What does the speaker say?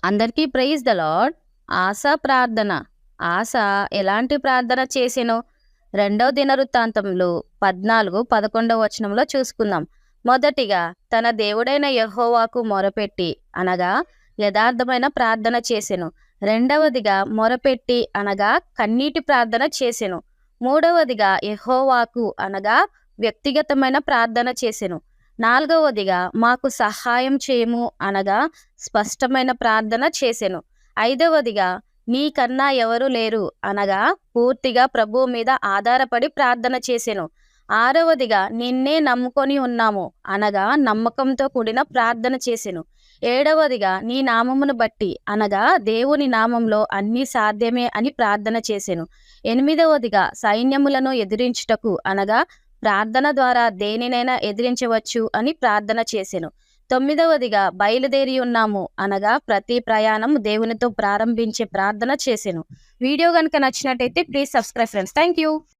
అందరికీ praise the lord. ఆశ ప్రార్థన. ఆశ ఎలాంటి ప్రార్థన చేసెనో రెండవ దినవృత్తాంతంలో 14-11 వచనంలో చూసుకుందాం. మొదటిగా తన దేవుడైన యెహోవాకు మొరపెట్టి అనగా యథార్థమైన ప్రార్థన చేసెను. రెండవదిగా మొరపెట్టి అనగా కన్నీటి ప్రార్థన చేసెను. మూడవదిగా యెహోవాకు అనగా వ్యక్తిగతమైన ప్రార్థన చేసెను. నాలుగవదిగా మాకు సహాయం చేయము అనగా స్పష్టమైన ప్రార్థన చేసెను. ఐదవదిగా నీకన్నా ఎవరు లేరు అనగా పూర్తిగా ప్రభువు మీద ఆధారపడి ప్రార్థన చేసెను. ఆరవదిగా నిన్నే నమ్ముకొని ఉన్నాము అనగా నమ్మకంతో కూడిన ప్రార్థన చేసెను. ఏడవదిగా నీ నామమును బట్టి అనగా దేవుని నామంలో అన్నీ సాధ్యమే అని ప్రార్థన చేసెను. ఎనిమిదవదిగా సైన్యములను ఎదిరించుటకు అనగా ప్రార్థన ద్వారా దేనినైనా ఎదిరించవచ్చు అని ప్రార్థన చేసెను. తొమ్మిదవదిగా బయలుదేరి ఉన్నాము అనగా ప్రతి ప్రయాణం దేవునితో ప్రారంభించే ప్రార్థన చేసెను. వీడియో కనుక నచ్చినట్టయితే please subscribe friends. Thank you.